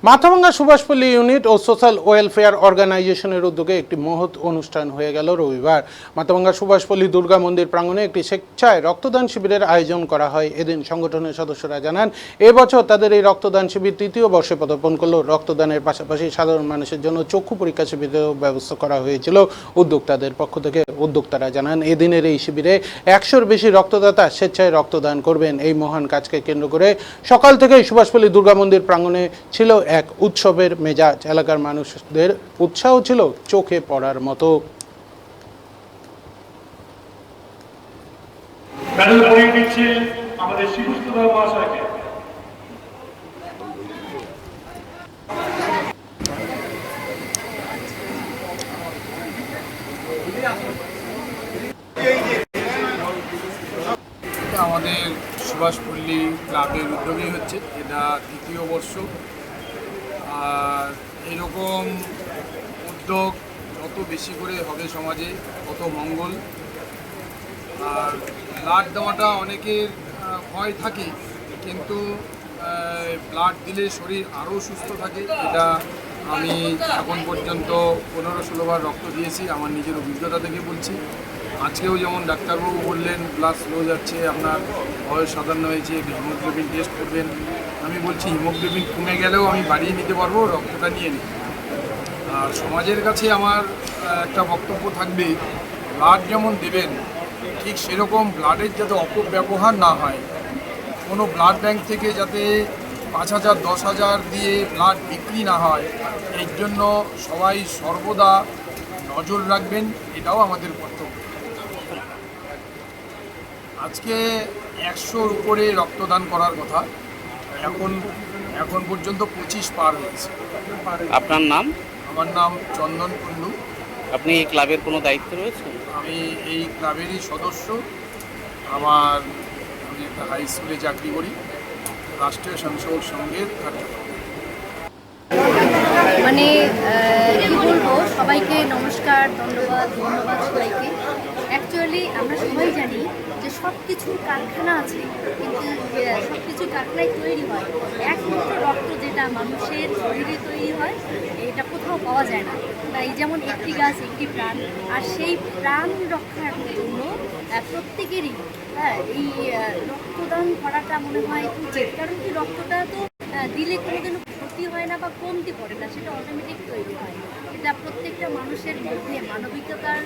Mathabhanga Subhashpalli unit ও social welfare অর্গানাইজেশনের উদ্যোগে একটি মহৎ অনুষ্ঠান হয়ে গেল রবিবার। মাথাভাঙ্গা সুভাষপল্লী দুর্গা মন্দির প্রাঙ্গণে একটি স্বেচ্ছায় রক্তদান শিবিরের আয়োজন করা হয়। এদিন সংগঠনের সদস্যরা জানান, এবছর তাদের এই রক্তদান শিবির তৃতীয় বর্ষে পদার্পণ করল। রক্তদানের পাশাপাশি সাধারণ মানুষের জন্য চক্ষু পরীক্ষা শিবিরেও ব্যবস্থা করা হয়েছিল উদ্যোক্তাদের পক্ষ থেকে। উদ্যোক্তারা জানান, এদিনের এই শিবিরে 100-র বেশি রক্তদাতা স্বেচ্ছায় রক্তদান করবেন। এই মহান কাজকে কেন্দ্র করে সকাল থেকেই সুভাষপল্লী দুর্গা মন্দির প্রাঙ্গণে ছিল এক উৎসবের মেজাজ। এলাকার মানুষদের উৎসাহ ছিল চোখে পড়ার মতো। আমাদের শিবুস্তদা মহাশয়কে আমাদের সুভাষপল্লী ক্লাবের উদ্যোগেই হচ্ছে, এটা তৃতীয় বর্ষ। আর এরকম উদ্যোগ যত বেশি করে হবে সমাজে তত মঙ্গল। আর ব্লাড দেওয়াটা অনেকের ভয় থাকে, কিন্তু ব্লাড দিলে শরীর আরও সুস্থ থাকে। এটা আমি এখন পর্যন্ত 15-16 বার রক্ত দিয়েছি, আমার নিজের অভিজ্ঞতা থেকে বলছি। আজকেও যেমন ডাক্তারবাবু বললেন ব্লাড স্লো যাচ্ছে, আপনার বয়স 57 হয়েছে, হিমোগ্লোবিন টেস্ট করবেন। আমি বলছি হিমোগ্লোবিন কমে গেলেও আমি বাড়িয়ে নিতে পারবো, রক্তটা নিয়ে নিই। আর সমাজের কাছে আমার একটা বক্তব্য থাকবে, ব্লাড যেমন দেবেন ঠিক সেরকম ব্লাডের যাতে অপব্যবহার না হয়। কোনো ব্লাড ব্যাংক থেকে যাতে 5,000 10,000 দিয়ে ব্লাড বিক্রি না হয়, এর জন্য সবাই সর্বদা নজর রাখবেন, এটাও আমাদের কর্তব্য। আজকে 100-র উপরে রক্তদান করার কথা, এখন পর্যন্ত 25 পার হয়েছে। আপনার নাম? আমার নাম চন্দন কুন্ডু। আপনি এই ক্লাবের কোনো দায়িত্ব রয়েছে? আমি এই ক্লাবেরই সদস্য। আমি একটা হাই স্কুলে চাকরি করি, রাষ্ট্রীয় স্বয়ংসেবক সংঘের কার্যকর। মানে কি বলবো, সবাইকে নমস্কার, ধন্যবাদ সবাইকে। অ্যাকচুয়ালি আমরা সবাই জানি যে সব কিছুর কারখানা আছে, কিন্তু সব কিছু কারখানায় তৈরি হয়, একমাত্র রক্ত যেটা মানুষের শরীরে তৈরি হয় এটা কোথাও পাওয়া যায় না। তাই যেমন একটি গাছ একটি প্রাণ, আর সেই প্রাণ রক্ষার জন্য প্রত্যেকেরই এই রক্তদান করাটা মনে হয় উচিত। কারণ কি, রক্তটা তো দিলে কোনোদিনও ক্ষতি হয় না বা কমতি পড়ে না, সেটা অটোমেটিক তৈরি হয়। এটা প্রত্যেকটা মানুষের মধ্যে মানবিকতার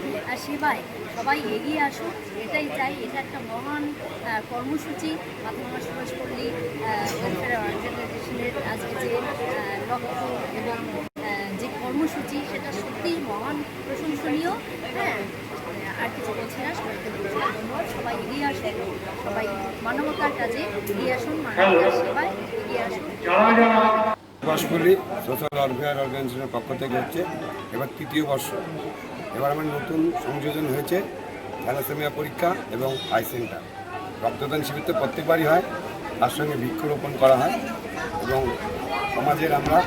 সেবায় সবাই এগিয়ে আসুক, এটাই চাই। এটা একটা মহান কর্মসূচি। মাথাভাঙ্গা সুভাষপল্লী ওয়েলফেয়ার অর্গানাইজেশনের আজকে যে লক্ষ্য এবং যে কর্মসূচি, সেটা সত্যিই মহান, প্রশংসনীয়। আর কিছু বলছি না, সবাইকে ধন্যবাদ। সবাই এগিয়ে আসুন, সবাই মানবতার কাজে এগিয়ে আসুন, মানবতার সেবায় এগিয়ে আসুন। সুভাষপল্লী সোশ্যাল ওয়েলফেয়ার অর্গানাইজেশনের পক্ষ থেকে হচ্ছে এবার তৃতীয় বর্ষ। এবার আমার নতুন সংযোজন হয়েছে থ্যালাসেমিয়া পরীক্ষা এবং আই সেন্টার। রক্তদান শিবির তো প্রত্যেকবারই হয়, তার সঙ্গে বৃক্ষরোপণ করা হয় এবং সমাজের আমরা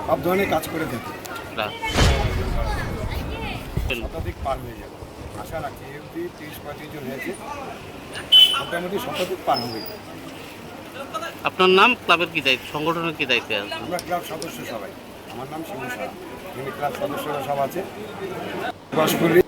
সব ধরনের কাজ করে থাকি। শতাধিক পার হয়ে যাবে আশা রাখছি, এমনি 30-35 জন হয়েছে, মোটামুটি শতাধিক পার হবে। আপনার নাম, ক্লাবের কি দায়িত্ব, সংগঠনের কি দায়িত্বে আছে? আমরা ক্লাব সদস্য সবাই। আমার নাম শিবু সাহা, এখানে ক্লাব সদস্যরা সব আছে। সুভাষপল্লী